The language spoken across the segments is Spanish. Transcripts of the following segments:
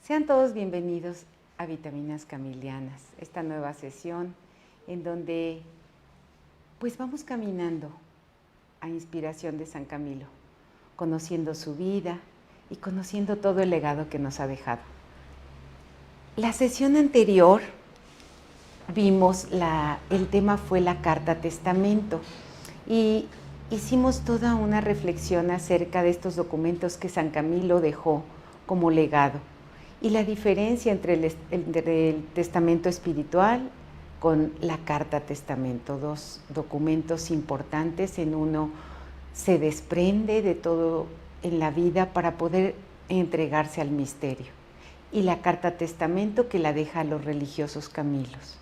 Sean todos bienvenidos a Vitaminas Camilianas, esta nueva sesión en donde pues vamos caminando a inspiración de San Camilo, conociendo su vida y conociendo todo el legado que nos ha dejado. La sesión anterior vimos, el tema fue la Carta Testamento y hicimos toda una reflexión acerca de estos documentos que San Camilo dejó como legado y la diferencia entre el testamento espiritual con la Carta Testamento, dos documentos importantes. En uno se desprende de todo en la vida para poder entregarse al misterio, y la Carta Testamento que la deja a los religiosos Camilos.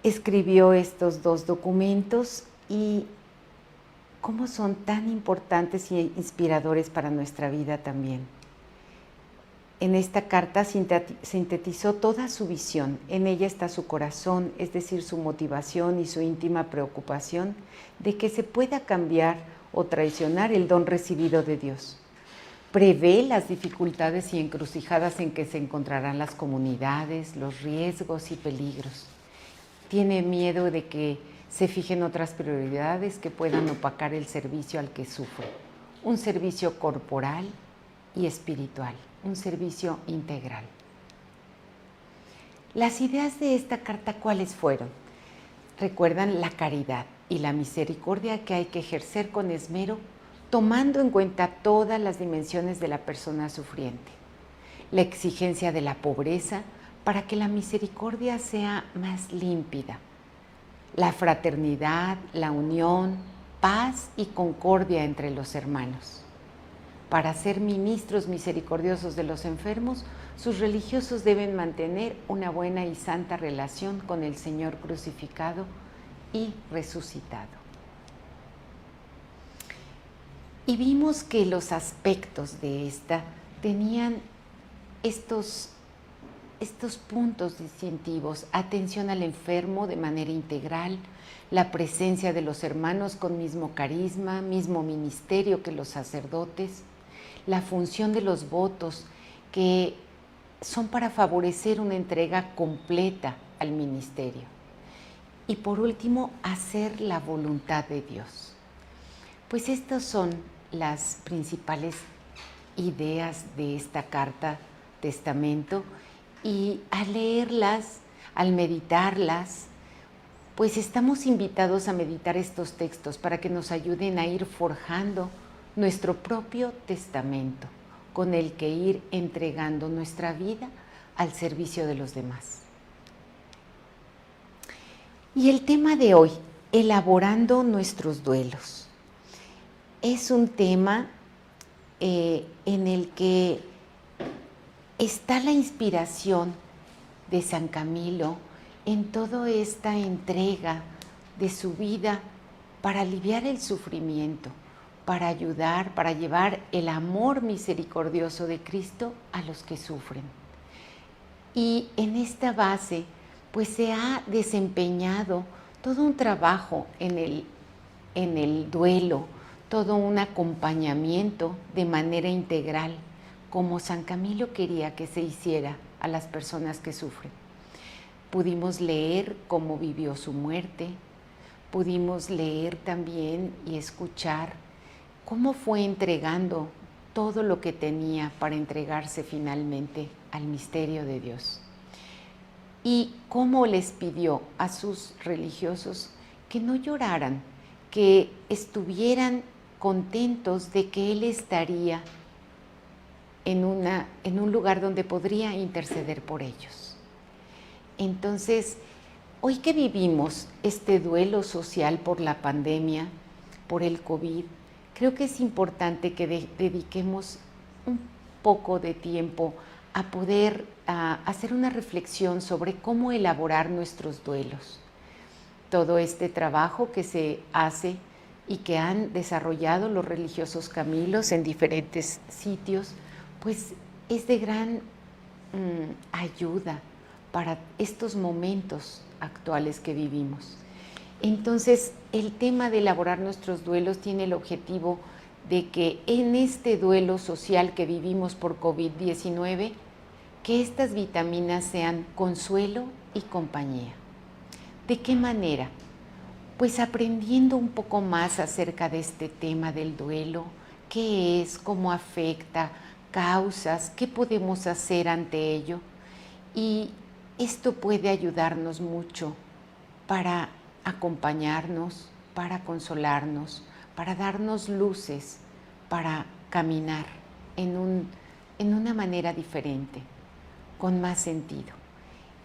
Escribió estos dos documentos y cómo son tan importantes y inspiradores para nuestra vida también. En esta carta sintetizó toda su visión. En ella está su corazón, es decir, su motivación y su íntima preocupación de que se pueda cambiar o traicionar el don recibido de Dios. Prevé las dificultades y encrucijadas en que se encontrarán las comunidades, los riesgos y peligros. Tiene miedo de que se fijen otras prioridades que puedan opacar el servicio al que sufre. Un servicio corporal y espiritual, un servicio integral. Las ideas de esta carta, ¿cuáles fueron? Recuerdan la caridad y la misericordia que hay que ejercer con esmero, tomando en cuenta todas las dimensiones de la persona sufriente. La exigencia de la pobreza para que la misericordia sea más límpida. La fraternidad, la unión, paz y concordia entre los hermanos. Para ser ministros misericordiosos de los enfermos, sus religiosos deben mantener una buena y santa relación con el Señor crucificado y resucitado. Y vimos que los aspectos de esta tenían estos puntos distintivos: atención al enfermo de manera integral, la presencia de los hermanos con mismo carisma, mismo ministerio que los sacerdotes, la función de los votos que son para favorecer una entrega completa al ministerio. Y por último, hacer la voluntad de Dios. Pues estas son las principales ideas de esta carta testamento, y al leerlas, al meditarlas, pues estamos invitados a meditar estos textos para que nos ayuden a ir forjando nuestro propio testamento, con el que ir entregando nuestra vida al servicio de los demás. Y el tema de hoy, elaborando nuestros duelos, es un tema en el que está la inspiración de San Camilo en toda esta entrega de su vida para aliviar el sufrimiento, para ayudar, para llevar el amor misericordioso de Cristo a los que sufren. Y en esta base, pues se ha desempeñado todo un trabajo en el duelo, todo un acompañamiento de manera integral, como San Camilo quería que se hiciera a las personas que sufren. Pudimos leer cómo vivió su muerte, pudimos leer también y escuchar cómo fue entregando todo lo que tenía para entregarse finalmente al misterio de Dios. Y cómo les pidió a sus religiosos que no lloraran, que estuvieran contentos de que Él estaría en un lugar donde podría interceder por ellos. Entonces, hoy que vivimos este duelo social por la pandemia, por el COVID, creo que es importante que dediquemos un poco de tiempo a poder hacer una reflexión sobre cómo elaborar nuestros duelos. Todo este trabajo que se hace y que han desarrollado los religiosos Camilos en diferentes sitios, pues es de gran ayuda para estos momentos actuales que vivimos. Entonces, el tema de elaborar nuestros duelos tiene el objetivo de que en este duelo social que vivimos por COVID-19, que estas vitaminas sean consuelo y compañía. ¿De qué manera? Pues aprendiendo un poco más acerca de este tema del duelo, qué es, cómo afecta, causas, qué podemos hacer ante ello. Y esto puede ayudarnos mucho para acompañarnos, para consolarnos, para darnos luces, para caminar en una manera diferente, con más sentido.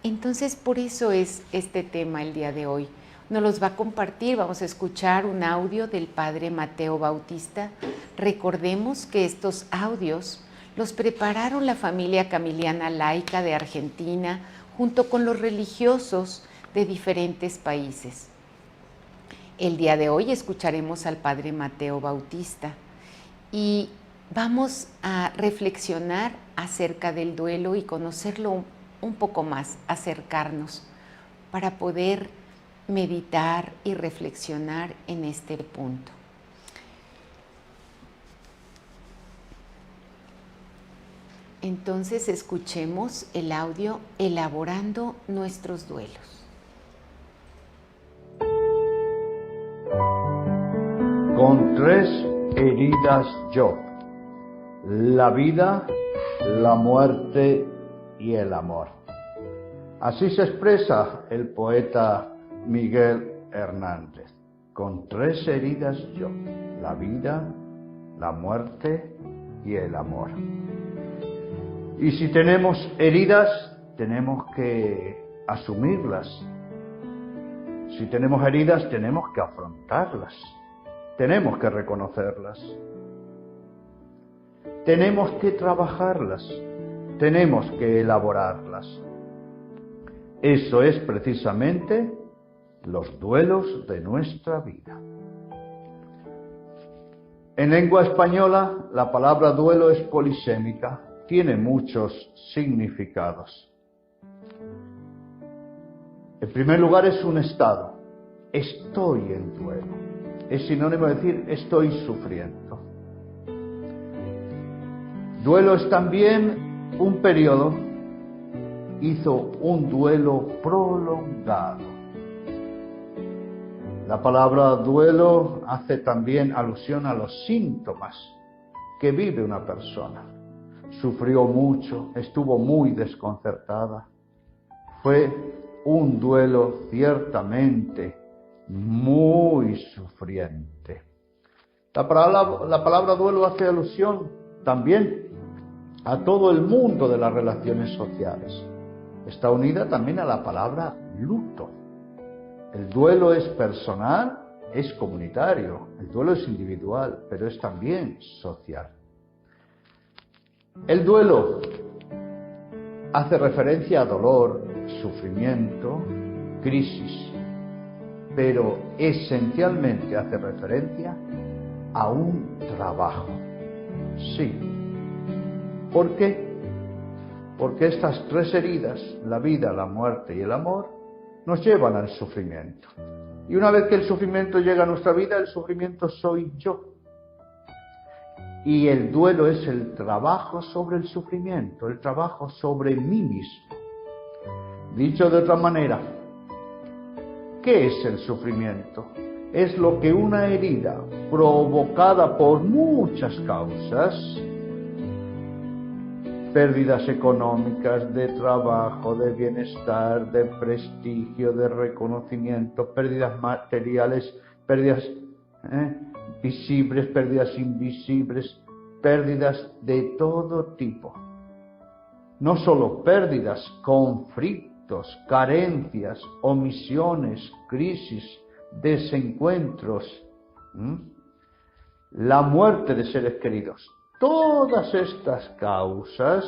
Entonces, por eso es este tema el día de hoy. Nos los va a compartir, vamos a escuchar un audio del padre Mateo Bautista. Recordemos que estos audios los prepararon la familia Camiliana Laica de Argentina junto con los religiosos de diferentes países. El día de hoy escucharemos al padre Mateo Bautista y vamos a reflexionar acerca del duelo y conocerlo un poco más, acercarnos para poder meditar y reflexionar en este punto. Entonces escuchemos el audio Elaborando nuestros duelos. Con 3 heridas yo: la vida, la muerte y el amor. Así se expresa el poeta Miguel Hernández. Con 3 heridas yo: la vida, la muerte y el amor. Y si tenemos heridas, tenemos que asumirlas. Si tenemos heridas, tenemos que afrontarlas. Tenemos que reconocerlas. Tenemos que trabajarlas. Tenemos que elaborarlas. Eso es precisamente los duelos de nuestra vida. En lengua española, la palabra duelo es polisémica, tiene muchos significados. En primer lugar, es un estado. Estoy en duelo. Es sinónimo de decir estoy sufriendo. Duelo es también un periodo. Hizo un duelo prolongado. La palabra duelo hace también alusión a los síntomas que vive una persona. Sufrió mucho, estuvo muy desconcertada. Fue un duelo ciertamente muy sufriente. La palabra duelo hace alusión también a todo el mundo de las relaciones sociales. Está unida también a la palabra luto. El duelo es personal, es comunitario, el duelo es individual, pero es también social. El duelo hace referencia a dolor, sufrimiento, crisis, pero esencialmente hace referencia a un trabajo. Sí. ¿Por qué? Porque estas 3 heridas, la vida, la muerte y el amor, nos llevan al sufrimiento. Y una vez que el sufrimiento llega a nuestra vida, el sufrimiento soy yo. Y el duelo es el trabajo sobre el sufrimiento, el trabajo sobre mí mismo. Dicho de otra manera, ¿qué es el sufrimiento? Es lo que una herida provocada por muchas causas, pérdidas económicas, de trabajo, de bienestar, de prestigio, de reconocimiento, pérdidas materiales, pérdidas visibles, pérdidas invisibles, pérdidas de todo tipo. No solo pérdidas, conflictos, carencias, omisiones, crisis, desencuentros, la muerte de seres queridos. Todas estas causas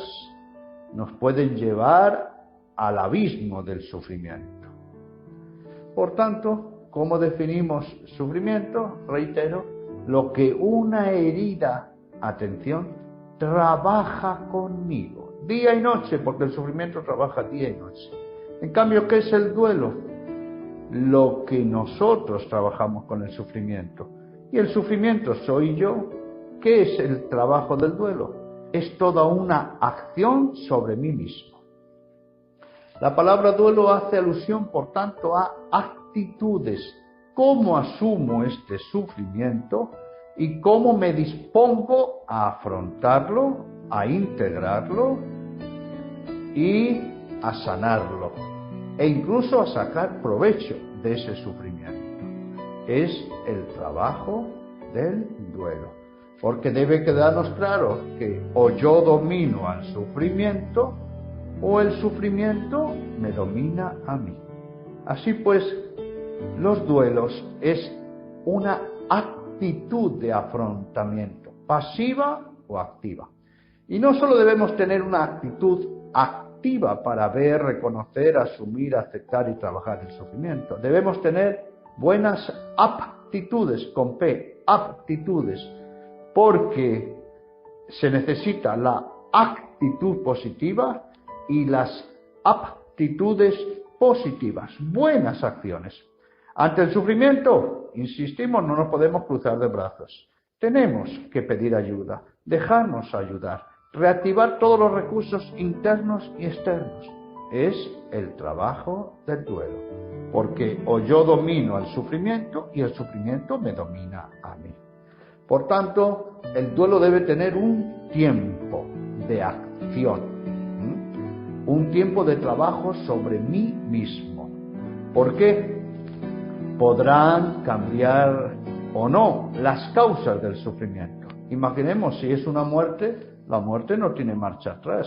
nos pueden llevar al abismo del sufrimiento. Por tanto, ¿cómo definimos sufrimiento? Reitero, lo que una herida, atención, trabaja conmigo, día y noche, porque el sufrimiento trabaja día y noche. En cambio, ¿qué es el duelo? Lo que nosotros trabajamos con el sufrimiento. Y el sufrimiento soy yo, ¿Qué es el trabajo del duelo? Es toda una acción sobre mí mismo. La palabra duelo hace alusión, por tanto, a actitudes. ¿Cómo asumo este sufrimiento y cómo me dispongo a afrontarlo, a integrarlo y a sanarlo? E incluso a sacar provecho de ese sufrimiento. Es el trabajo del duelo. Porque debe quedarnos claro que o yo domino al sufrimiento o el sufrimiento me domina a mí. Así pues, los duelos es una actitud de afrontamiento, pasiva o activa. Y no solo debemos tener una actitud activa para ver, reconocer, asumir, aceptar y trabajar el sufrimiento. Debemos tener buenas aptitudes, con P, aptitudes, porque se necesita la actitud positiva y las aptitudes positivas, buenas acciones. Ante el sufrimiento, insistimos, no nos podemos cruzar de brazos. Tenemos que pedir ayuda, dejarnos ayudar, reactivar todos los recursos internos y externos. Es el trabajo del duelo, porque o yo domino al sufrimiento y el sufrimiento me domina a mí. Por tanto, el duelo debe tener un tiempo de acción, un tiempo de trabajo sobre mí mismo. ¿Por qué? Podrán cambiar o no las causas del sufrimiento. Imaginemos, si es una muerte, la muerte no tiene marcha atrás.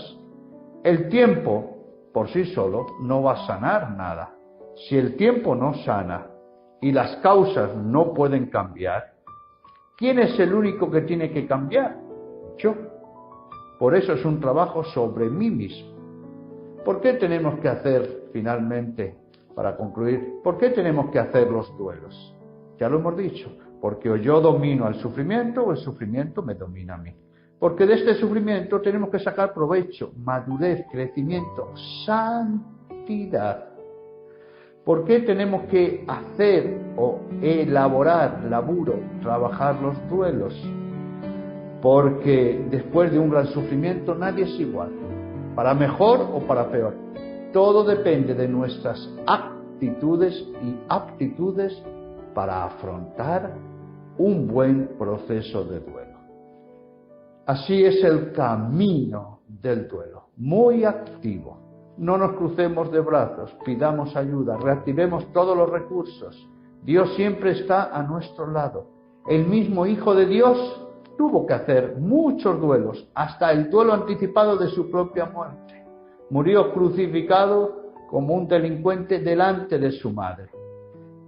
El tiempo, por sí solo, no va a sanar nada. Si el tiempo no sana y las causas no pueden cambiar, ¿quién es el único que tiene que cambiar? Yo. Por eso es un trabajo sobre mí mismo. ¿Por qué tenemos que hacer, finalmente, para concluir, por qué tenemos que hacer los duelos? Ya lo hemos dicho, porque o yo domino al sufrimiento o el sufrimiento me domina a mí. Porque de este sufrimiento tenemos que sacar provecho, madurez, crecimiento, santidad. ¿Por qué tenemos que hacer o elaborar, laburo, trabajar los duelos? Porque después de un gran sufrimiento nadie es igual, para mejor o para peor. Todo depende de nuestras actitudes y aptitudes para afrontar un buen proceso de duelo. Así es el camino del duelo, muy activo. No nos crucemos de brazos, pidamos ayuda, reactivemos todos los recursos. Dios siempre está a nuestro lado. El mismo Hijo de Dios tuvo que hacer muchos duelos, hasta el duelo anticipado de su propia muerte. Murió crucificado como un delincuente delante de su madre.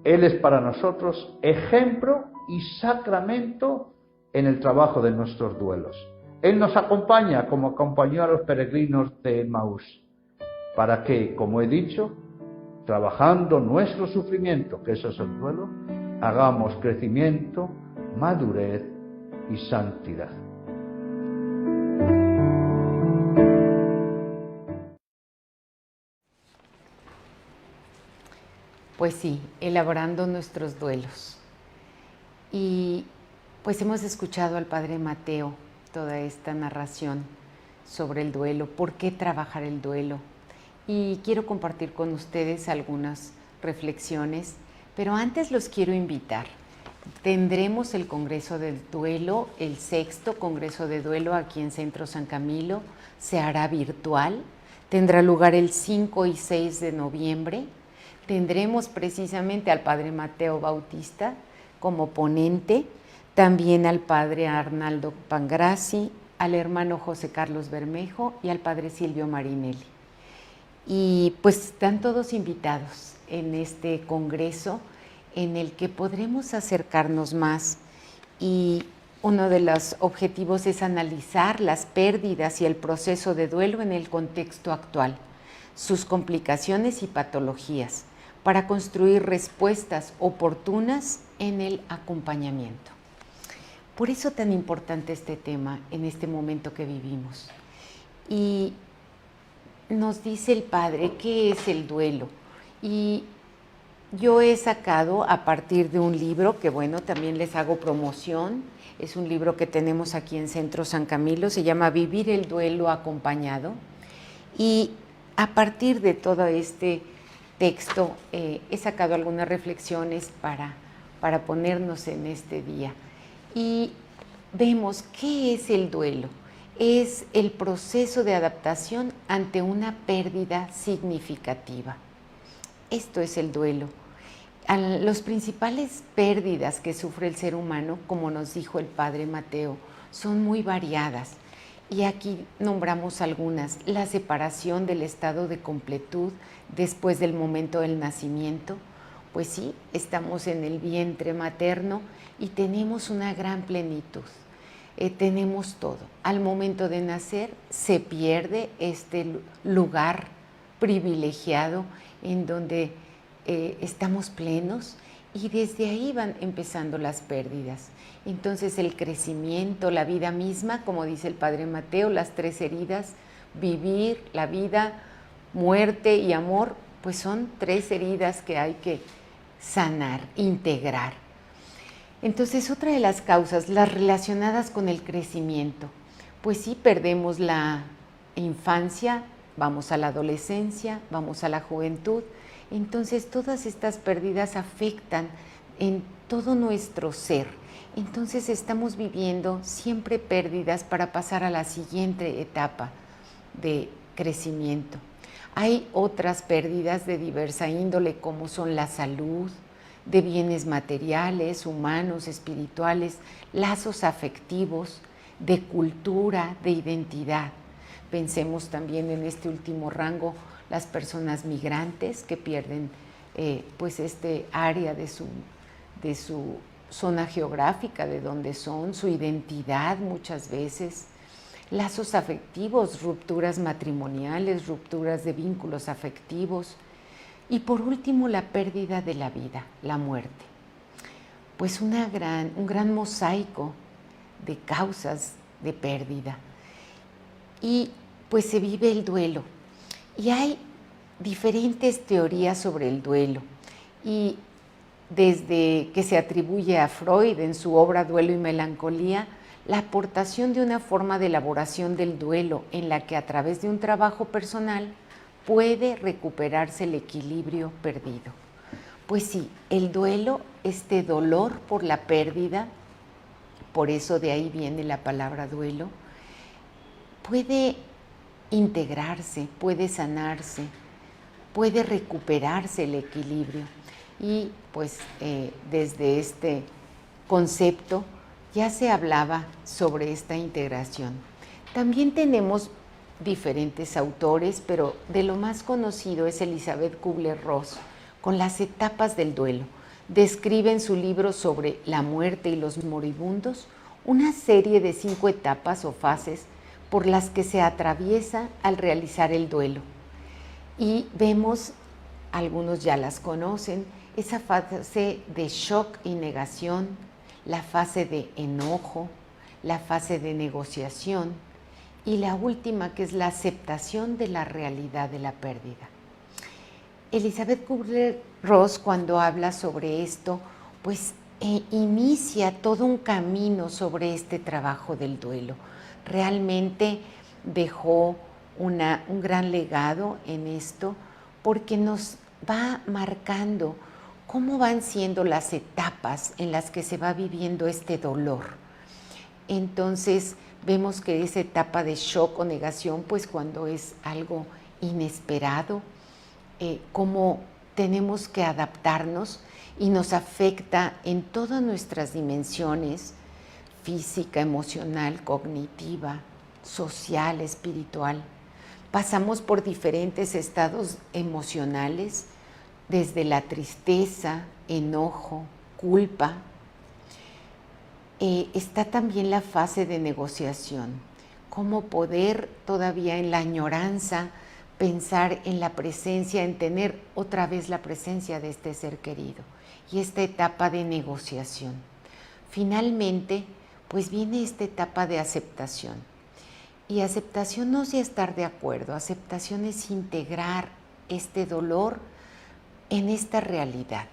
Él es para nosotros ejemplo y sacramento en el trabajo de nuestros duelos. Él nos acompaña como acompañó a los peregrinos de Emaús, para que, como he dicho, trabajando nuestro sufrimiento, que eso es el duelo, hagamos crecimiento, madurez y santidad. Pues sí, elaborando nuestros duelos. Y pues hemos escuchado al Padre Mateo toda esta narración sobre el duelo, por qué trabajar el duelo. Y quiero compartir con ustedes algunas reflexiones, pero antes los quiero invitar. Tendremos el Congreso del Duelo, el 6º Congreso de Duelo aquí en Centro San Camilo. Se hará virtual, tendrá lugar el 5 y 6 de noviembre. Tendremos precisamente al Padre Mateo Bautista como ponente, también al Padre Arnaldo Pangraci, al hermano José Carlos Bermejo y al Padre Silvio Marinelli. Y pues están todos invitados en este congreso en el que podremos acercarnos más, y uno de los objetivos es analizar las pérdidas y el proceso de duelo en el contexto actual, sus complicaciones y patologías, para construir respuestas oportunas en el acompañamiento. Por eso tan importante este tema en este momento que vivimos. Y nos dice el Padre qué es el duelo. Y yo he sacado a partir de un libro que, bueno, también les hago promoción. Es un libro que tenemos aquí en Centro San Camilo, se llama Vivir el duelo acompañado. Y a partir de todo este texto he sacado algunas reflexiones para ponernos en este día. Y vemos qué es el duelo. Es el proceso de adaptación ante una pérdida significativa. Esto es el duelo. Las principales pérdidas que sufre el ser humano, como nos dijo el padre Mateo, son muy variadas. Y aquí nombramos algunas: la separación del estado de completud después del momento del nacimiento. Pues sí, estamos en el vientre materno y tenemos una gran plenitud. Tenemos todo. Al momento de nacer se pierde este lugar privilegiado en donde estamos plenos, y desde ahí van empezando las pérdidas. Entonces el crecimiento, la vida misma, como dice el padre Mateo, las 3 heridas, vivir, la vida, muerte y amor, pues son 3 heridas que hay que sanar, integrar. Entonces, otra de las causas, las relacionadas con el crecimiento, pues sí, perdemos la infancia, vamos a la adolescencia, vamos a la juventud. Entonces, todas estas pérdidas afectan en todo nuestro ser. Entonces, estamos viviendo siempre pérdidas para pasar a la siguiente etapa de crecimiento. Hay otras pérdidas de diversa índole, como son la salud, de bienes materiales, humanos, espirituales, lazos afectivos, de cultura, de identidad. Pensemos también en este último rango, las personas migrantes que pierden pues este área de su zona geográfica, de donde son, su identidad muchas veces, lazos afectivos, rupturas matrimoniales, rupturas de vínculos afectivos, y por último la pérdida de la vida, la muerte. Pues un gran mosaico de causas de pérdida. Y pues se vive el duelo. Y hay diferentes teorías sobre el duelo. Y desde que se atribuye a Freud en su obra Duelo y Melancolía, la aportación de una forma de elaboración del duelo en la que a través de un trabajo personal puede recuperarse el equilibrio perdido. Pues sí, el duelo, este dolor por la pérdida, por eso de ahí viene la palabra duelo, puede integrarse, puede sanarse, puede recuperarse el equilibrio. Y pues desde este concepto ya se hablaba sobre esta integración. También tenemos diferentes autores, pero de lo más conocido es Elizabeth Kubler-Ross, con las etapas del duelo. Describe en su libro sobre la muerte y los moribundos una serie de 5 etapas o fases por las que se atraviesa al realizar el duelo. Y vemos, algunos ya las conocen, esa fase de shock y negación, la fase de enojo, la fase de negociación y la última, que es la aceptación de la realidad de la pérdida. Elizabeth Kubler-Ross, cuando habla sobre esto, pues inicia todo un camino sobre este trabajo del duelo. Realmente dejó un gran legado en esto, porque nos va marcando cómo van siendo las etapas en las que se va viviendo este dolor. Entonces vemos que esa etapa de shock o negación, pues cuando es algo inesperado, cómo tenemos que adaptarnos y nos afecta en todas nuestras dimensiones: física, emocional, cognitiva, social, espiritual. Pasamos por diferentes estados emocionales, desde la tristeza, enojo, culpa. Está también la fase de negociación, cómo poder todavía en la añoranza pensar en la presencia, en tener otra vez la presencia de este ser querido, y esta etapa de negociación. Finalmente, pues viene esta etapa de aceptación. Y aceptación no es estar de acuerdo, aceptación es integrar este dolor en esta realidad.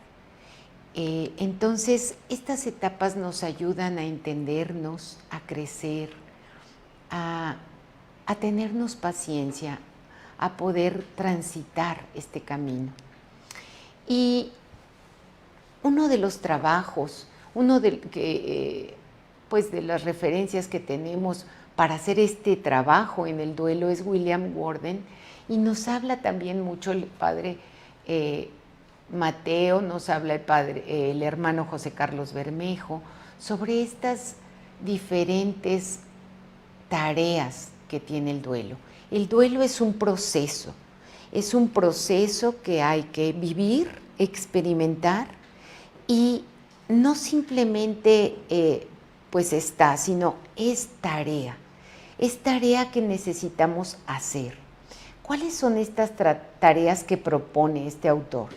Entonces, estas etapas nos ayudan a entendernos, a crecer, a tenernos paciencia, a poder transitar este camino. Y uno de los trabajos, pues de las referencias que tenemos para hacer este trabajo en el duelo es William Worden, y nos habla también mucho el padre Mateo, nos habla el hermano José Carlos Bermejo, sobre estas diferentes tareas que tiene el duelo. El duelo es un proceso que hay que vivir, experimentar, y no simplemente pues está, sino es tarea que necesitamos hacer. ¿Cuáles son estas tareas que propone este autor?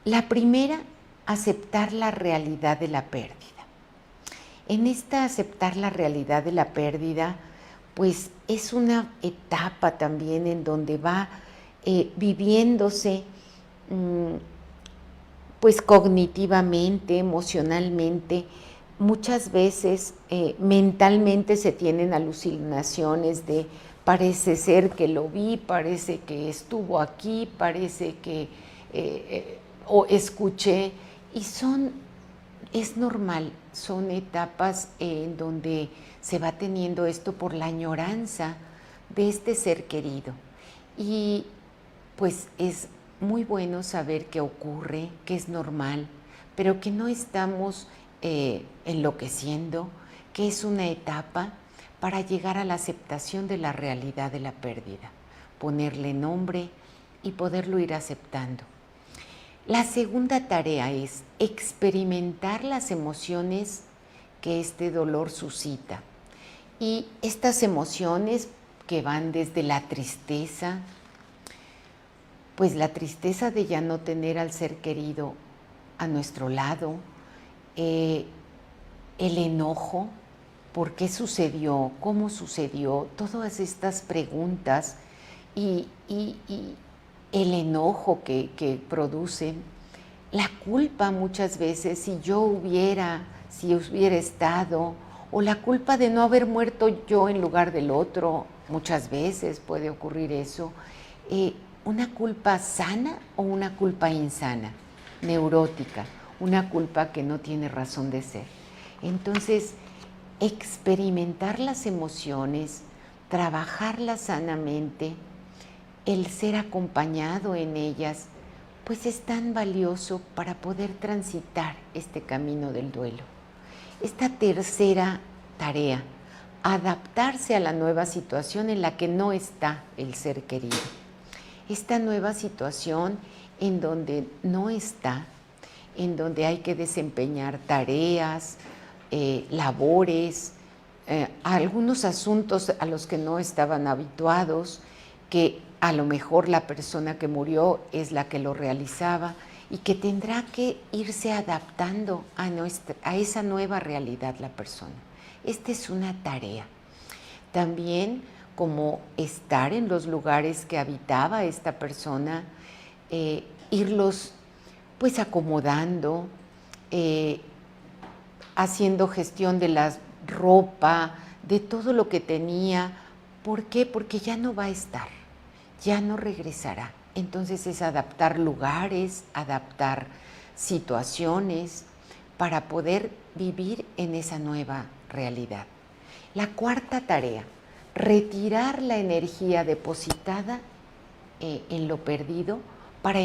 La primera, aceptar la realidad de la pérdida. En esta aceptar la realidad de la pérdida, pues es una etapa también en donde va viviéndose pues cognitivamente, emocionalmente. Muchas veces mentalmente se tienen alucinaciones de parece ser que lo vi, parece que estuvo aquí, parece que o escuché, y es normal, son etapas en donde se va teniendo esto por la añoranza de este ser querido. Y pues es muy bueno saber que ocurre, que es normal, pero que no estamos enloqueciendo, que es una etapa para llegar a la aceptación de la realidad de la pérdida, ponerle nombre y poderlo ir aceptando. La segunda tarea es experimentar las emociones que este dolor suscita. Y estas emociones que van desde la tristeza, pues la tristeza de ya no tener al ser querido a nuestro lado, el enojo, ¿por qué sucedió? ¿Cómo sucedió? Todas estas preguntas y el enojo que producen, la culpa muchas veces, si hubiera estado, o la culpa de no haber muerto yo en lugar del otro, muchas veces puede ocurrir eso. Una culpa sana o una culpa insana, neurótica, una culpa que no tiene razón de ser. Entonces, experimentar las emociones, trabajarlas sanamente, el ser acompañado en ellas, pues es tan valioso para poder transitar este camino del duelo. Esta tercera tarea, adaptarse a la nueva situación en la que no está el ser querido. Esta nueva situación en donde no está, en donde hay que desempeñar tareas, labores, algunos asuntos a los que no estaban habituados, que a lo mejor la persona que murió es la que lo realizaba y que tendrá que irse adaptando a esa nueva realidad la persona. Esta es una tarea. También como estar en los lugares que habitaba esta persona, irlos pues acomodando, haciendo gestión de la ropa, de todo lo que tenía. ¿Por qué? Porque ya no va a estar, ya no regresará. Entonces es adaptar lugares, adaptar situaciones para poder vivir en esa nueva realidad. La cuarta tarea, retirar la energía depositada en lo perdido para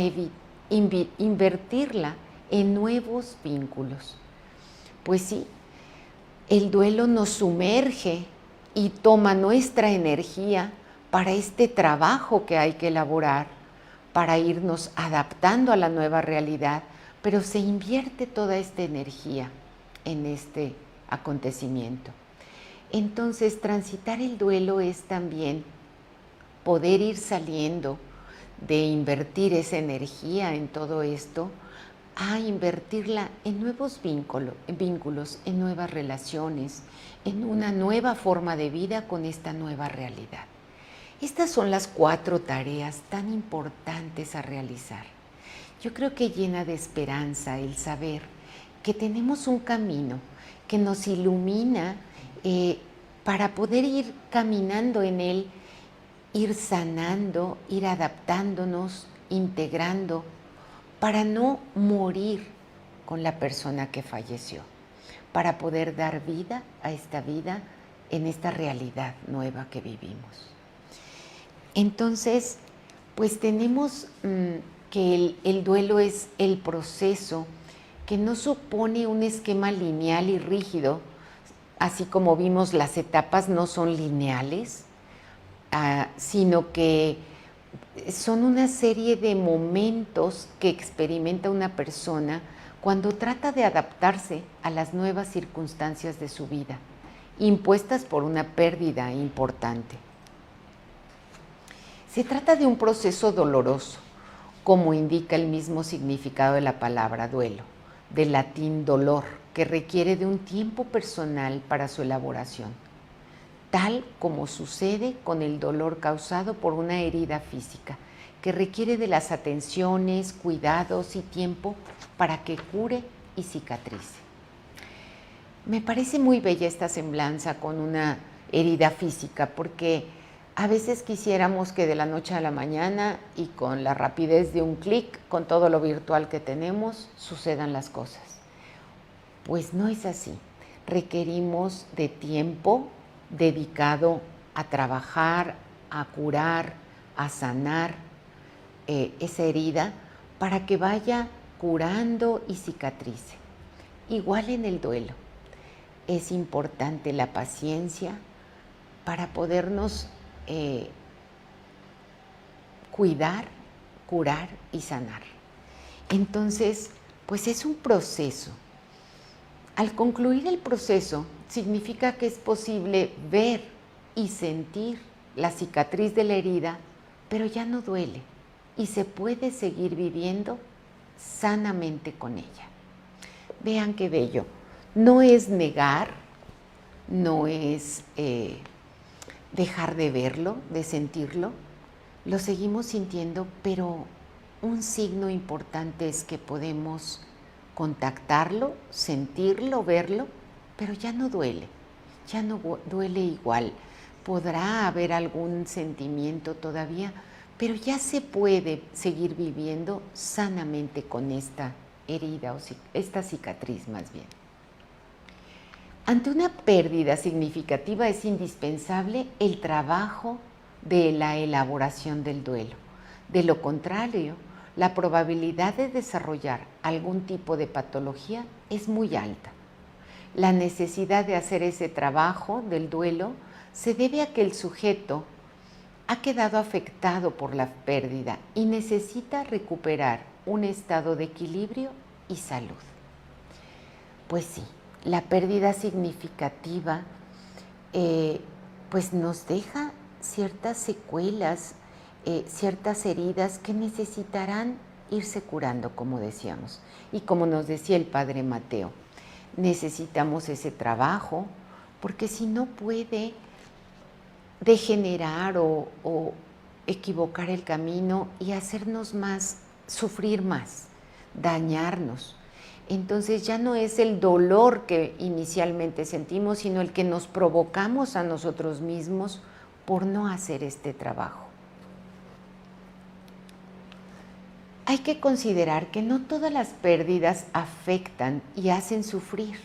invertirla en nuevos vínculos. Pues sí, el duelo nos sumerge y toma nuestra energía para este trabajo que hay que elaborar, para irnos adaptando a la nueva realidad, pero se invierte toda esta energía en este acontecimiento. Entonces, transitar el duelo es también poder ir saliendo de invertir esa energía en todo esto a invertirla en nuevos vínculos, en nuevas relaciones, en una nueva forma de vida con esta nueva realidad. Estas son las 4 tareas tan importantes a realizar. Yo creo que llena de esperanza el saber que tenemos un camino que nos ilumina para poder ir caminando en él, ir sanando, ir adaptándonos, integrando, para no morir con la persona que falleció, para poder dar vida a esta vida en esta realidad nueva que vivimos. Entonces, pues tenemos que el duelo es el proceso que no supone un esquema lineal y rígido, así como vimos las etapas no son lineales, sino que son una serie de momentos que experimenta una persona cuando trata de adaptarse a las nuevas circunstancias de su vida, impuestas por una pérdida importante. Se trata de un proceso doloroso, como indica el mismo significado de la palabra duelo, del latín dolor, que requiere de un tiempo personal para su elaboración, tal como sucede con el dolor causado por una herida física, que requiere de las atenciones, cuidados y tiempo para que cure y cicatrice. Me parece muy bella esta semblanza con una herida física, porque a veces quisiéramos que de la noche a la mañana y con la rapidez de un clic, con todo lo virtual que tenemos, sucedan las cosas. Pues no es así. Requerimos de tiempo dedicado a trabajar, a curar, a sanar esa herida para que vaya curando y cicatrice. Igual en el duelo. Es importante la paciencia para podernos cuidar, curar y sanar. Entonces, pues es un proceso. Al concluir el proceso, significa que es posible ver y sentir la cicatriz de la herida, pero ya no duele y se puede seguir viviendo sanamente con ella. Vean qué bello. No es negar, no es dejar de verlo, de sentirlo, lo seguimos sintiendo, pero un signo importante es que podemos contactarlo, sentirlo, verlo, pero ya no duele igual. Podrá haber algún sentimiento todavía, pero ya se puede seguir viviendo sanamente con esta herida o esta cicatriz más bien. Ante una pérdida significativa es indispensable el trabajo de la elaboración del duelo. De lo contrario, la probabilidad de desarrollar algún tipo de patología es muy alta. La necesidad de hacer ese trabajo del duelo se debe a que el sujeto ha quedado afectado por la pérdida y necesita recuperar un estado de equilibrio y salud. Pues sí, la pérdida significativa pues nos deja ciertas secuelas, ciertas heridas que necesitarán irse curando, como decíamos. Y como nos decía el padre Mateo, necesitamos ese trabajo porque si no puede degenerar o equivocar el camino y hacernos más, sufrir más, dañarnos. Entonces ya no es el dolor que inicialmente sentimos, sino el que nos provocamos a nosotros mismos por no hacer este trabajo. Hay que considerar que no todas las pérdidas afectan y hacen sufrir.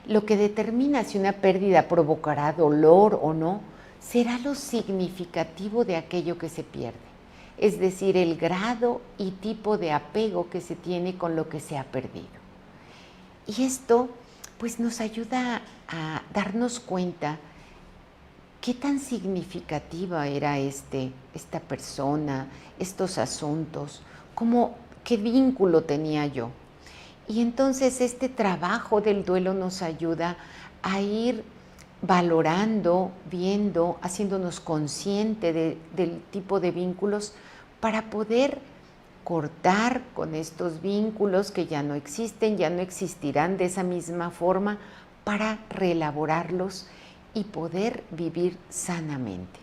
Lo que determina si una pérdida provocará dolor o no será lo significativo de aquello que se pierde, es decir, el grado y tipo de apego que se tiene con lo que se ha perdido. Y esto pues nos ayuda a darnos cuenta qué tan significativa era esta persona, estos asuntos, qué vínculo tenía yo. Y entonces este trabajo del duelo nos ayuda a ir valorando, viendo, haciéndonos consciente del tipo de vínculos para poder cortar con estos vínculos que ya no existen, ya no existirán de esa misma forma, para reelaborarlos y poder vivir sanamente.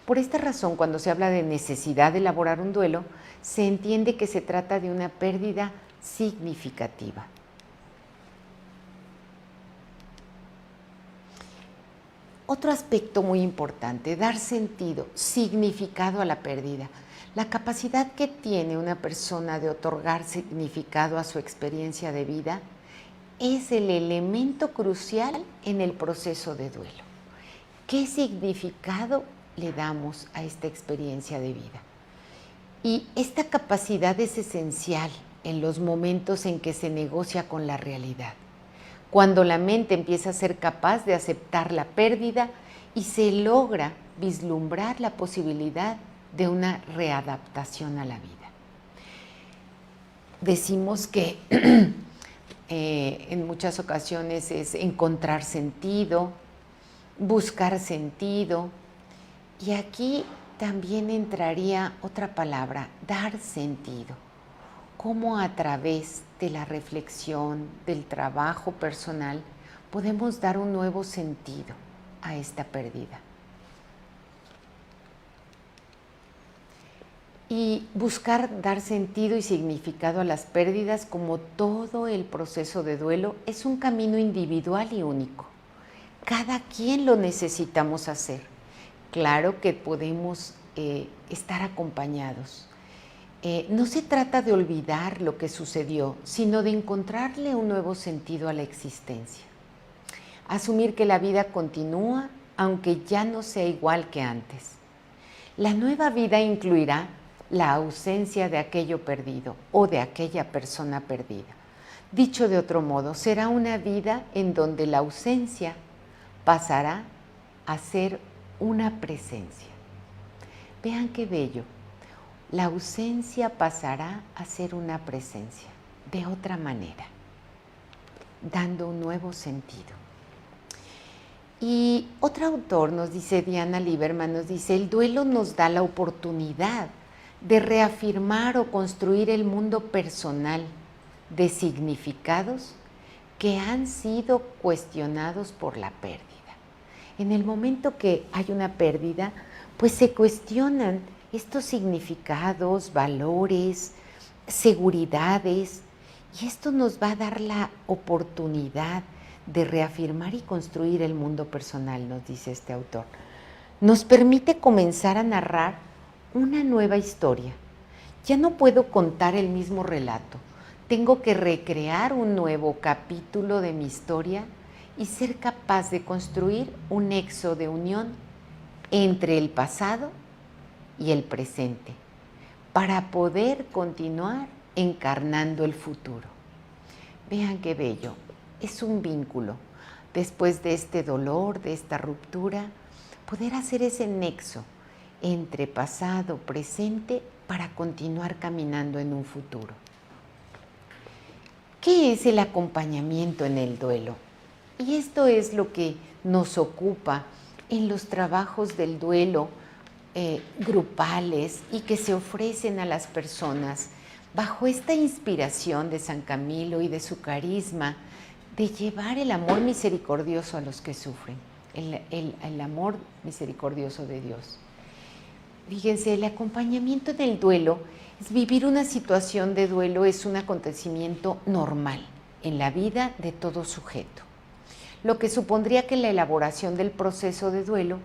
Por esta razón, cuando se habla de necesidad de elaborar un duelo, se entiende que se trata de una pérdida significativa. Otro aspecto muy importante, dar sentido, significado a la pérdida. La capacidad que tiene una persona de otorgar significado a su experiencia de vida es el elemento crucial en el proceso de duelo. ¿Qué significado le damos a esta experiencia de vida? Y esta capacidad es esencial en los momentos en que se negocia con la realidad, cuando la mente empieza a ser capaz de aceptar la pérdida y se logra vislumbrar la posibilidad de una readaptación a la vida. Decimos que en muchas ocasiones es encontrar sentido, buscar sentido, y aquí también entraría otra palabra, dar sentido. Cómo a través de la reflexión, del trabajo personal, podemos dar un nuevo sentido a esta pérdida. Y buscar dar sentido y significado a las pérdidas, como todo el proceso de duelo, es un camino individual y único. Cada quien lo necesitamos hacer. Claro que podemos estar acompañados. No se trata de olvidar lo que sucedió, sino de encontrarle un nuevo sentido a la existencia. Asumir que la vida continúa, aunque ya no sea igual que antes. La nueva vida incluirá la ausencia de aquello perdido o de aquella persona perdida. Dicho de otro modo, será una vida en donde la ausencia pasará a ser una presencia. Vean qué bello. La ausencia pasará a ser una presencia, de otra manera, dando un nuevo sentido. Y otro autor nos dice, Diana Lieberman, nos dice, el duelo nos da la oportunidad de reafirmar o construir el mundo personal de significados que han sido cuestionados por la pérdida. En el momento que hay una pérdida, pues se cuestionan estos significados, valores, seguridades, y esto nos va a dar la oportunidad de reafirmar y construir el mundo personal, nos dice este autor. Nos permite comenzar a narrar una nueva historia. Ya no puedo contar el mismo relato, tengo que recrear un nuevo capítulo de mi historia y ser capaz de construir un nexo de unión entre el pasado y el presente, para poder continuar encarnando el futuro. Vean qué bello, es un vínculo. Después de este dolor, de esta ruptura, poder hacer ese nexo entre pasado, presente, para continuar caminando en un futuro. ¿Qué es el acompañamiento en el duelo? Y esto es lo que nos ocupa en los trabajos del duelo grupales y que se ofrecen a las personas bajo esta inspiración de San Camilo y de su carisma de llevar el amor misericordioso a los que sufren, el amor misericordioso de Dios. Fíjense, el acompañamiento en el duelo es vivir una situación de duelo, es un acontecimiento normal en la vida de todo sujeto, lo que supondría que la elaboración del proceso de duelo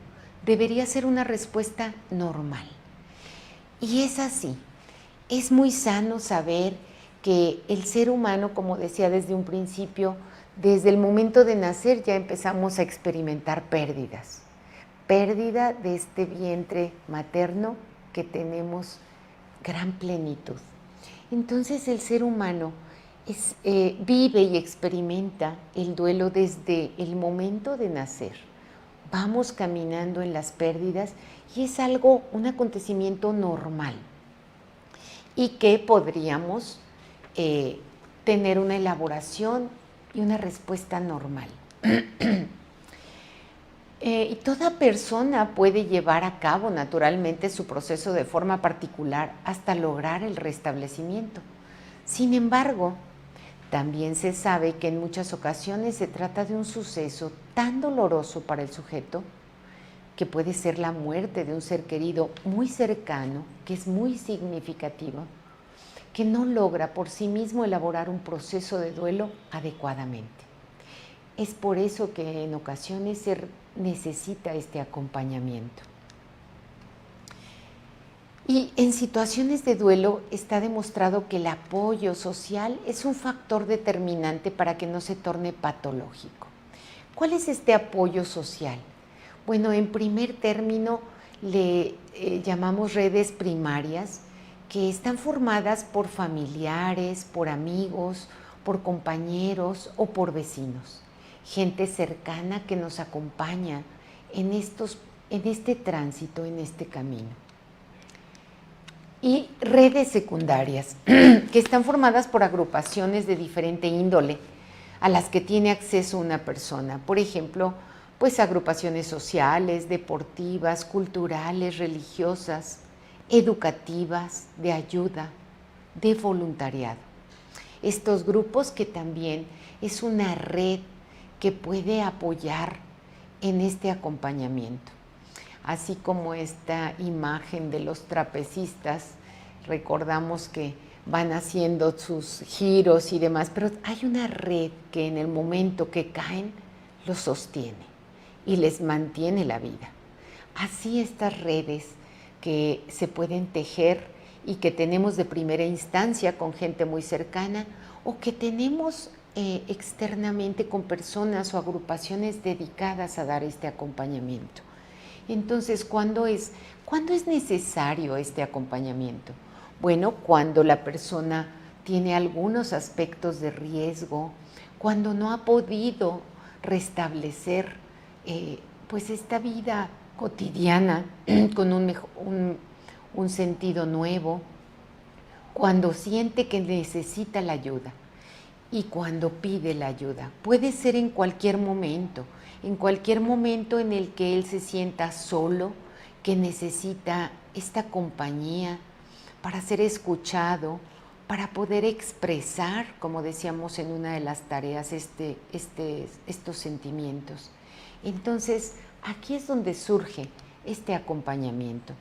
debería ser una respuesta normal. Y es así. Es muy sano saber que el ser humano, como decía desde un principio, desde el momento de nacer ya empezamos a experimentar pérdidas. Pérdida de este vientre materno que tenemos gran plenitud. Entonces el ser humano vive y experimenta el duelo desde el momento de nacer. Vamos caminando en las pérdidas y es algo, un acontecimiento normal y que podríamos tener una elaboración y una respuesta normal. Y toda persona puede llevar a cabo naturalmente su proceso de forma particular hasta lograr el restablecimiento. Sin embargo, también se sabe que en muchas ocasiones se trata de un suceso tan doloroso para el sujeto que puede ser la muerte de un ser querido muy cercano, que es muy significativo, que no logra por sí mismo elaborar un proceso de duelo adecuadamente. Es por eso que en ocasiones se necesita este acompañamiento. Y en situaciones de duelo está demostrado que el apoyo social es un factor determinante para que no se torne patológico. ¿Cuál es este apoyo social? Bueno, en primer término le llamamos redes primarias, que están formadas por familiares, por amigos, por compañeros o por vecinos. Gente cercana que nos acompaña en este tránsito, en este camino. Y redes secundarias, que están formadas por agrupaciones de diferente índole a las que tiene acceso una persona. Por ejemplo, pues agrupaciones sociales, deportivas, culturales, religiosas, educativas, de ayuda, de voluntariado. Estos grupos que también es una red que puede apoyar en este acompañamiento. Así como esta imagen de los trapecistas, recordamos que van haciendo sus giros y demás, pero hay una red que en el momento que caen los sostiene y les mantiene la vida. Así estas redes que se pueden tejer y que tenemos de primera instancia con gente muy cercana o que tenemos externamente con personas o agrupaciones dedicadas a dar este acompañamiento. Entonces, ¿cuándo es necesario este acompañamiento? Bueno, cuando la persona tiene algunos aspectos de riesgo, cuando no ha podido restablecer pues esta vida cotidiana con un sentido nuevo, cuando siente que necesita la ayuda y cuando pide la ayuda. Puede ser en cualquier momento en el que él se sienta solo, que necesita esta compañía para ser escuchado, para poder expresar, como decíamos en una de las tareas, estos sentimientos. Entonces, aquí es donde surge este acompañamiento.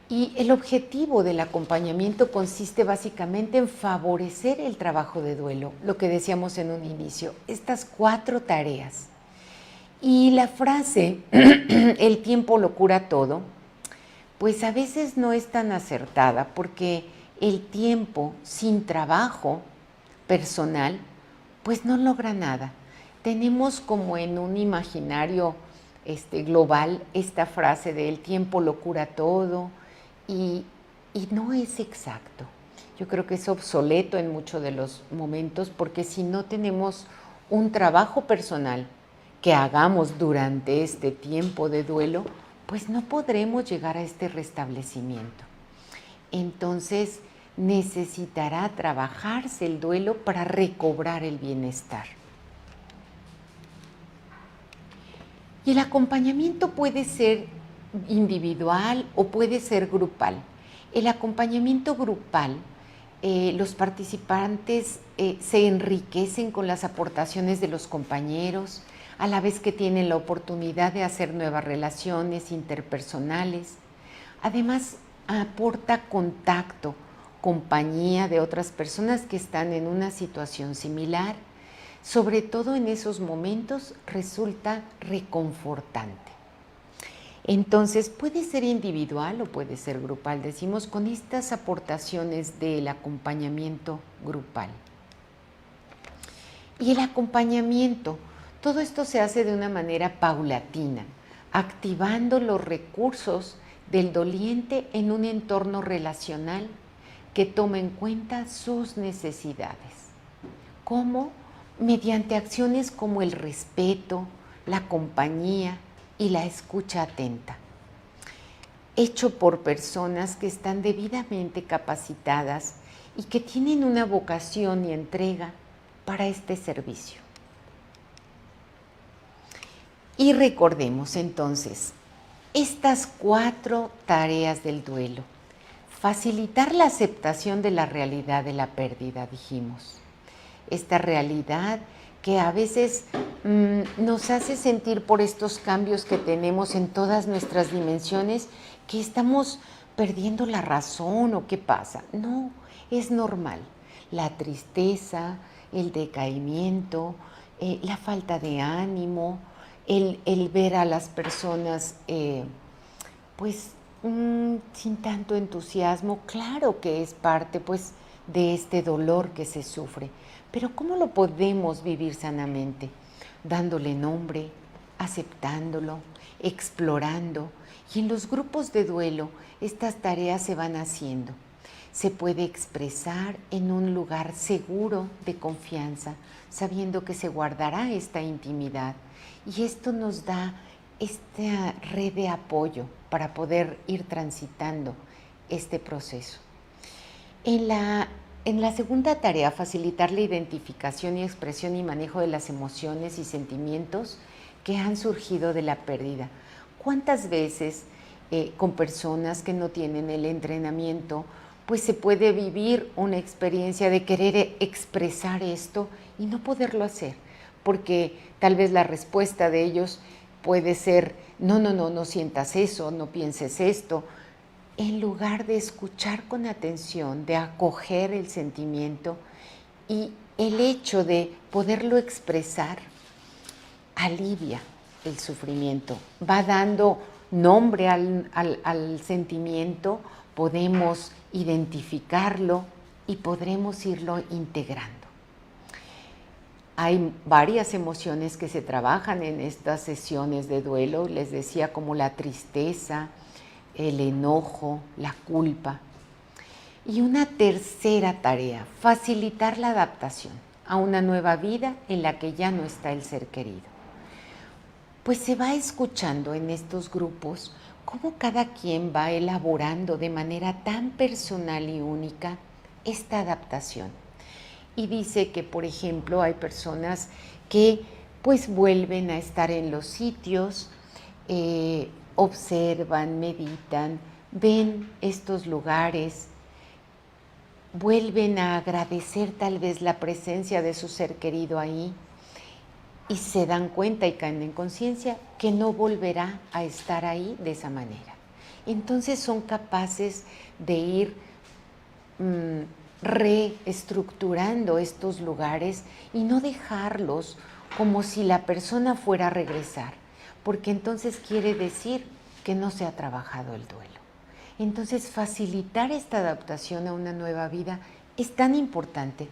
Y el objetivo del acompañamiento consiste básicamente en favorecer el trabajo de duelo, lo que decíamos en un inicio, estas 4 tareas. Y la frase, el tiempo lo cura todo, pues a veces no es tan acertada, porque el tiempo sin trabajo personal, pues no logra nada. Tenemos como en un imaginario global esta frase de el tiempo lo cura todo, y no es exacto. Yo creo que es obsoleto en muchos de los momentos, porque si no tenemos un trabajo personal que hagamos durante este tiempo de duelo, pues no podremos llegar a este restablecimiento. Entonces necesitará trabajarse el duelo para recobrar el bienestar. Y el acompañamiento puede ser individual o puede ser grupal. El acompañamiento grupal, los participantes se enriquecen con las aportaciones de los compañeros, a la vez que tienen la oportunidad de hacer nuevas relaciones interpersonales. Además, aporta contacto, compañía de otras personas que están en una situación similar. Sobre todo en esos momentos resulta reconfortante. Entonces puede ser individual o puede ser grupal, decimos, con estas aportaciones del acompañamiento grupal. Y el acompañamiento, todo esto se hace de una manera paulatina, activando los recursos del doliente en un entorno relacional que toma en cuenta sus necesidades. ¿Cómo? Mediante acciones como el respeto, la compañía y la escucha atenta, hecho por personas que están debidamente capacitadas y que tienen una vocación y entrega para este servicio. Y recordemos entonces estas 4 tareas del duelo. Facilitar la aceptación de la realidad de la pérdida, dijimos. esta realidad que a veces nos hace sentir por estos cambios que tenemos en todas nuestras dimensiones que estamos perdiendo la razón o qué pasa. No, es normal. La tristeza, el decaimiento, la falta de ánimo, el ver a las personas sin tanto entusiasmo, claro que es parte pues de este dolor que se sufre. Pero ¿cómo lo podemos vivir sanamente? Dándole nombre, aceptándolo, explorando. Y en los grupos de duelo estas tareas se van haciendo. Se puede expresar en un lugar seguro de confianza, sabiendo que se guardará esta intimidad. Y esto nos da esta red de apoyo para poder ir transitando este proceso. En la segunda tarea, facilitar la identificación y expresión y manejo de las emociones y sentimientos que han surgido de la pérdida. ¿Cuántas veces con personas que no tienen el entrenamiento, pues se puede vivir una experiencia de querer expresar esto y no poderlo hacer? Porque tal vez la respuesta de ellos puede ser, no sientas eso, no pienses esto, en lugar de escuchar con atención, de acoger el sentimiento y el hecho de poderlo expresar alivia el sufrimiento, va dando nombre al sentimiento, podemos identificarlo y podremos irlo integrando. Hay varias emociones que se trabajan en estas sesiones de duelo, les decía, como la tristeza, el enojo, la culpa. Y una tercera tarea, facilitar la adaptación a una nueva vida en la que ya no está el ser querido. Pues se va escuchando en estos grupos cómo cada quien va elaborando de manera tan personal y única esta adaptación. Y dice que, por ejemplo, hay personas que pues vuelven a estar en los sitios, observan, meditan, ven estos lugares, vuelven a agradecer tal vez la presencia de su ser querido ahí y se dan cuenta y caen en conciencia que no volverá a estar ahí de esa manera. Entonces son capaces de ir reestructurando estos lugares y no dejarlos como si la persona fuera a regresar, porque entonces quiere decir que no se ha trabajado el duelo. Entonces facilitar esta adaptación a una nueva vida es tan importante.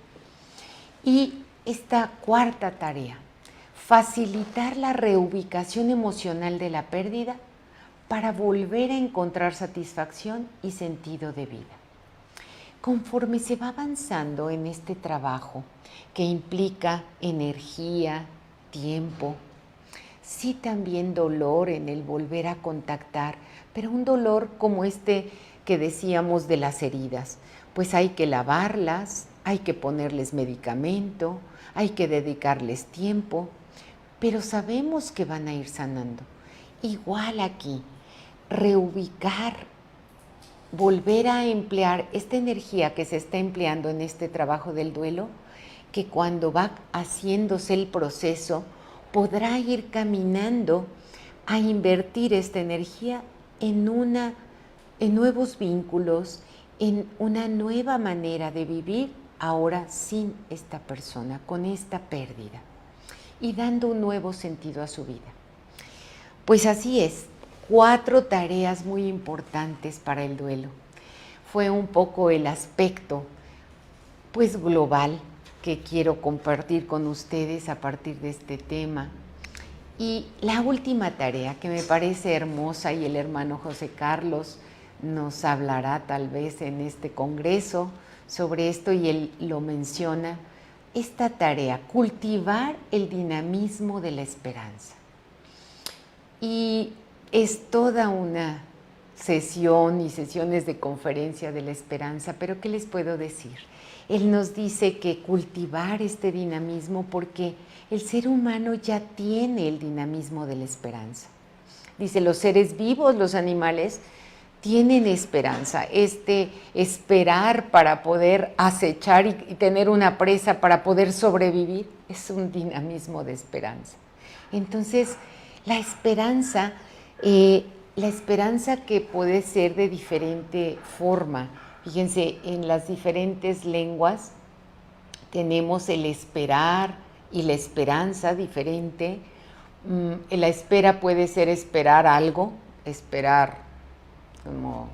Y esta cuarta tarea, facilitar la reubicación emocional de la pérdida para volver a encontrar satisfacción y sentido de vida. Conforme se va avanzando en este trabajo, que implica energía, tiempo, sí también dolor en el volver a contactar, pero un dolor como este que decíamos de las heridas, pues hay que lavarlas, hay que ponerles medicamento, hay que dedicarles tiempo, pero sabemos que van a ir sanando. Igual aquí, reubicar, volver a emplear esta energía que se está empleando en este trabajo del duelo, que cuando va haciéndose el proceso, podrá ir caminando a invertir esta energía en nuevos vínculos, en una nueva manera de vivir ahora sin esta persona, con esta pérdida, y dando un nuevo sentido a su vida. Pues así es, 4 tareas muy importantes para el duelo. Fue un poco el aspecto pues global que quiero compartir con ustedes a partir de este tema. Y la última tarea que me parece hermosa, y el hermano José Carlos nos hablará tal vez en este congreso sobre esto, y él lo menciona, esta tarea, cultivar el dinamismo de la esperanza. Y es toda una sesión y sesiones de conferencia de la esperanza, pero ¿qué les puedo decir? Él nos dice que cultivar este dinamismo porque el ser humano ya tiene el dinamismo de la esperanza. Dice, los seres vivos, los animales, tienen esperanza, esperar para poder acechar y tener una presa para poder sobrevivir, es un dinamismo de esperanza. Entonces, la esperanza que puede ser de diferente forma, fíjense, en las diferentes lenguas tenemos el esperar y la esperanza diferente. La espera puede ser esperar algo, esperar como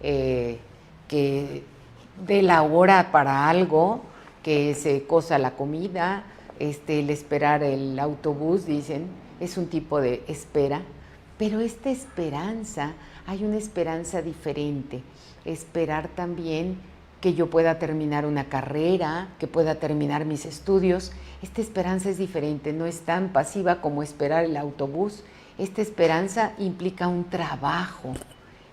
que dé la hora para algo, que se cosa la comida, el esperar el autobús, dicen, es un tipo de espera. Pero esta esperanza, hay una esperanza diferente. Esperar también que yo pueda terminar una carrera, que pueda terminar mis estudios. Esta esperanza es diferente, no es tan pasiva como esperar el autobús. Esta esperanza implica un trabajo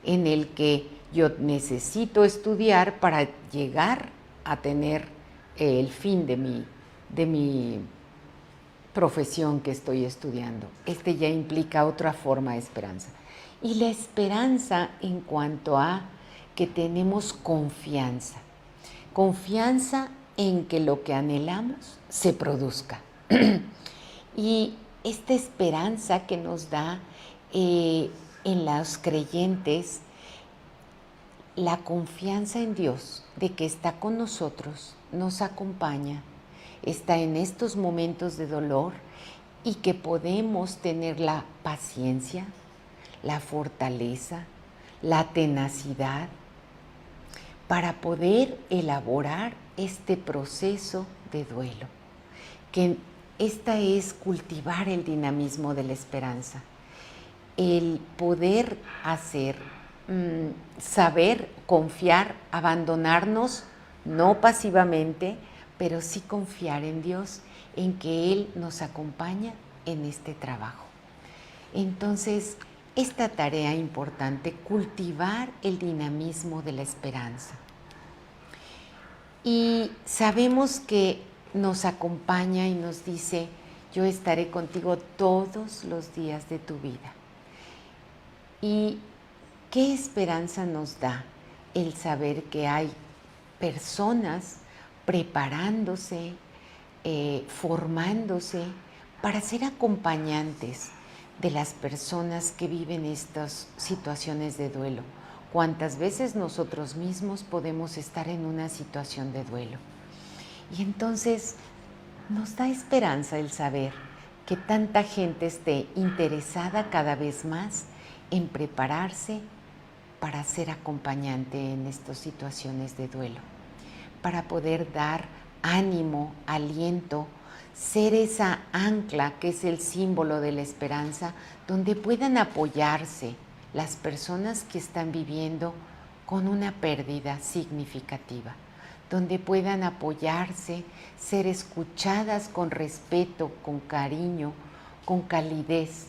en el que yo necesito estudiar para llegar a tener el fin de mi profesión que estoy estudiando. Ya implica otra forma de esperanza. Y la esperanza en cuanto a que tenemos confianza. Confianza en que lo que anhelamos se produzca. Y esta esperanza que nos da en los creyentes, la confianza en Dios de que está con nosotros, nos acompaña, está en estos momentos de dolor y que podemos tener la paciencia, la fortaleza, la tenacidad para poder elaborar este proceso de duelo. Que esta es cultivar el dinamismo de la esperanza, el poder saber confiar, abandonarnos, no pasivamente, pero sí confiar en Dios, en que Él nos acompaña en este trabajo. Entonces, esta tarea importante, cultivar el dinamismo de la esperanza. Y sabemos que nos acompaña y nos dice, yo estaré contigo todos los días de tu vida. Y ¿qué esperanza nos da el saber que hay personas preparándose, formándose para ser acompañantes de las personas que viven estas situaciones de duelo? ¿Cuántas veces nosotros mismos podemos estar en una situación de duelo? Y entonces nos da esperanza el saber que tanta gente esté interesada cada vez más en prepararse para ser acompañante en estas situaciones de duelo, para poder dar ánimo, aliento, ser esa ancla que es el símbolo de la esperanza, donde puedan apoyarse las personas que están viviendo con una pérdida significativa, donde puedan apoyarse, ser escuchadas con respeto, con cariño, con calidez,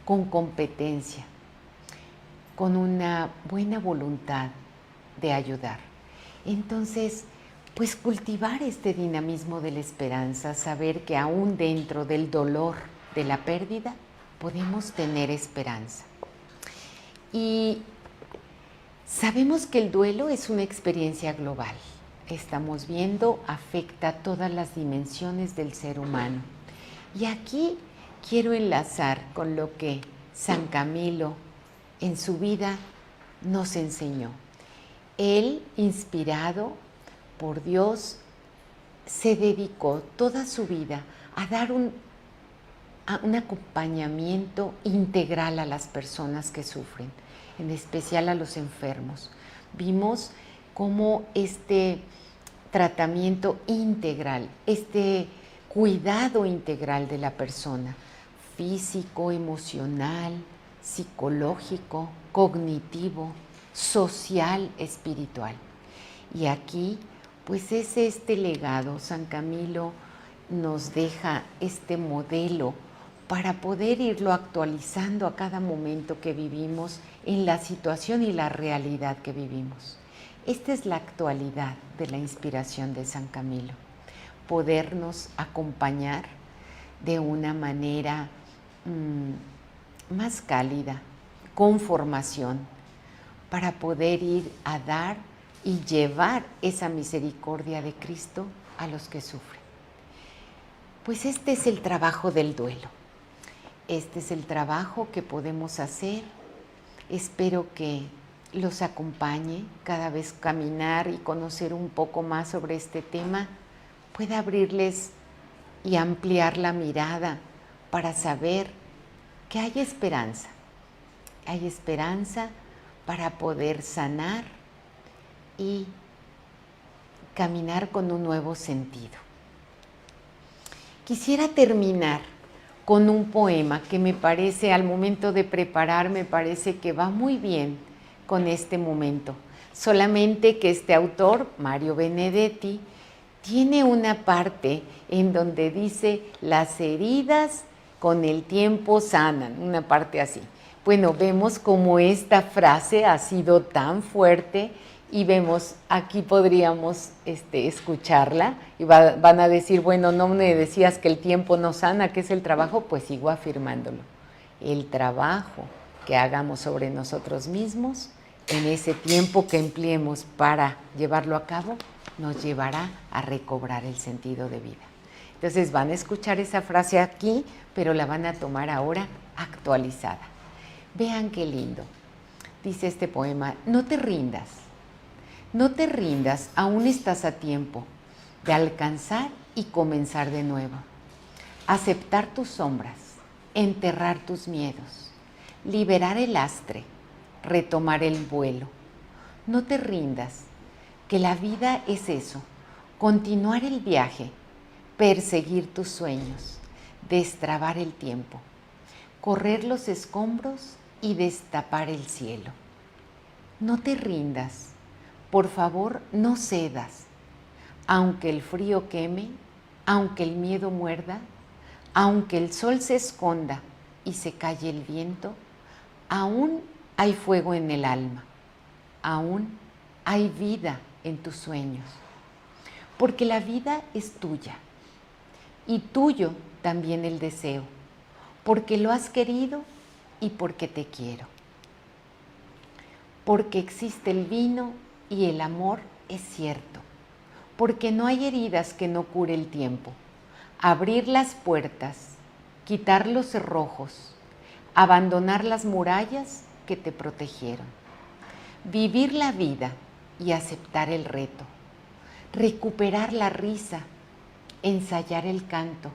con competencia, con una buena voluntad de ayudar. Entonces, pues cultivar este dinamismo de la esperanza, saber que aún dentro del dolor de la pérdida podemos tener esperanza. Y sabemos que el duelo es una experiencia global. Estamos viendo, afecta a todas las dimensiones del ser humano. Y aquí quiero enlazar con lo que San Camilo en su vida nos enseñó. Él, inspirado por Dios, se dedicó toda su vida a dar un acompañamiento integral a las personas que sufren, en especial a los enfermos. Vimos cómo este tratamiento integral, este cuidado integral de la persona, físico, emocional, psicológico, cognitivo, social, espiritual. Y aquí, pues es este legado. San Camilo nos deja este modelo para poder irlo actualizando a cada momento que vivimos en la situación y la realidad que vivimos. Esta es la actualidad de la inspiración de San Camilo, podernos acompañar de una manera más cálida, con formación, para poder ir a dar y llevar esa misericordia de Cristo a los que sufren. Pues este es el trabajo del duelo. Este es el trabajo que podemos hacer. Espero que los acompañe cada vez caminar y conocer un poco más sobre este tema, pueda abrirles y ampliar la mirada para saber que hay esperanza. Hay esperanza para poder sanar y caminar con un nuevo sentido. Quisiera terminar con un poema que me parece, al momento de preparar, me parece que va muy bien con este momento. Solamente que este autor, Mario Benedetti, tiene una parte en donde dice: las heridas con el tiempo sanan, una parte así. Bueno, vemos cómo esta frase ha sido tan fuerte y vemos, aquí podríamos escucharla y van a decir, bueno, no me decías que el tiempo no sana, ¿qué es el trabajo? Pues sigo afirmándolo. El trabajo que hagamos sobre nosotros mismos, en ese tiempo que empleemos para llevarlo a cabo, nos llevará a recobrar el sentido de vida. Entonces van a escuchar esa frase aquí, pero la van a tomar ahora actualizada. Vean qué lindo. Dice este poema: no te rindas, no te rindas, aún estás a tiempo de alcanzar y comenzar de nuevo. Aceptar tus sombras, enterrar tus miedos, liberar el lastre, retomar el vuelo. No te rindas, que la vida es eso, continuar el viaje, perseguir tus sueños, destrabar el tiempo, correr los escombros y destapar el cielo. No te rindas, por favor, no cedas, aunque el frío queme, aunque el miedo muerda, aunque el sol se esconda y se calle el viento, aún hay fuego en el alma, aún hay vida en tus sueños, porque la vida es tuya y tuyo también el deseo, porque lo has querido y porque te quiero. Porque existe el vino y el amor es cierto, porque no hay heridas que no cure el tiempo. Abrir las puertas, quitar los cerrojos, abandonar las murallas que te protegieron. Vivir la vida y aceptar el reto. Recuperar la risa, ensayar el canto,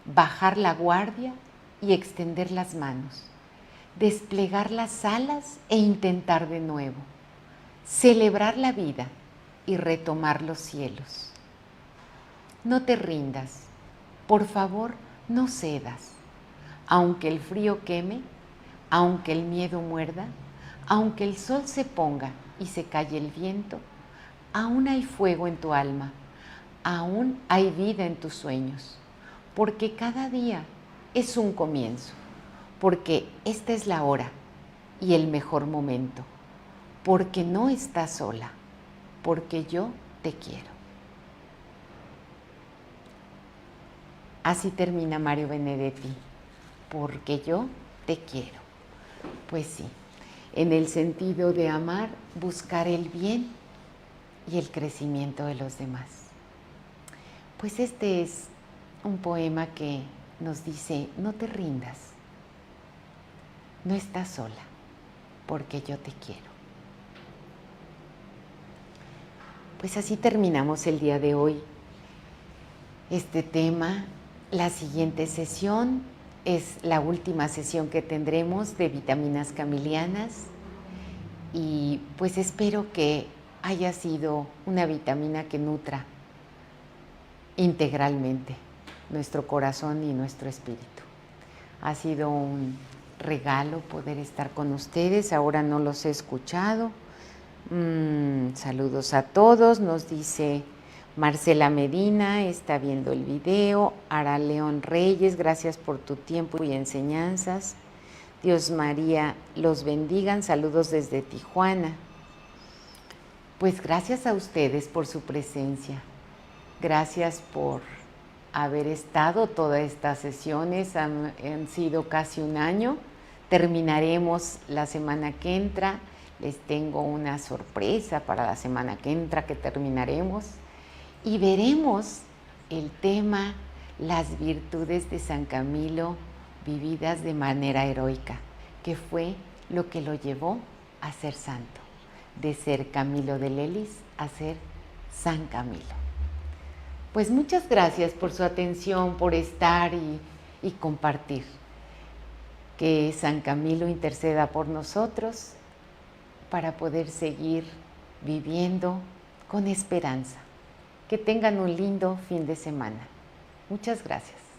bajar la guardia y extender las manos. Desplegar las alas e intentar de nuevo. Celebrar la vida y retomar los cielos. No te rindas, por favor, no cedas. Aunque el frío queme, aunque el miedo muerda, aunque el sol se ponga y se calle el viento, aún hay fuego en tu alma, aún hay vida en tus sueños, porque cada día es un comienzo, porque esta es la hora y el mejor momento, porque no estás sola, porque yo te quiero. Así termina Mario Benedetti, porque yo te quiero. Pues sí, en el sentido de amar, buscar el bien y el crecimiento de los demás. Pues este es un poema que nos dice: no te rindas, no estás sola, porque yo te quiero. Pues así terminamos el día de hoy este tema. La siguiente sesión es la última sesión que tendremos de vitaminas camilianas y pues espero que haya sido una vitamina que nutra integralmente nuestro corazón y nuestro espíritu. Ha sido un regalo poder estar con ustedes. Ahora no los he escuchado. Saludos a todos, nos dice Marcela Medina, está viendo el video. Ara León Reyes, gracias por tu tiempo y enseñanzas. Dios María los bendigan, saludos desde Tijuana. Pues gracias a ustedes por su presencia, gracias por haber estado todas estas sesiones, han sido casi un año. Terminaremos la semana que entra Les tengo una sorpresa para la semana que entra que terminaremos y veremos el tema las virtudes de San Camilo vividas de manera heroica, que fue lo que lo llevó a ser santo, de ser Camilo de Lelis a ser San Camilo. Pues muchas gracias por su atención, por estar y compartir. Que San Camilo interceda por nosotros para poder seguir viviendo con esperanza. Que tengan un lindo fin de semana. Muchas gracias.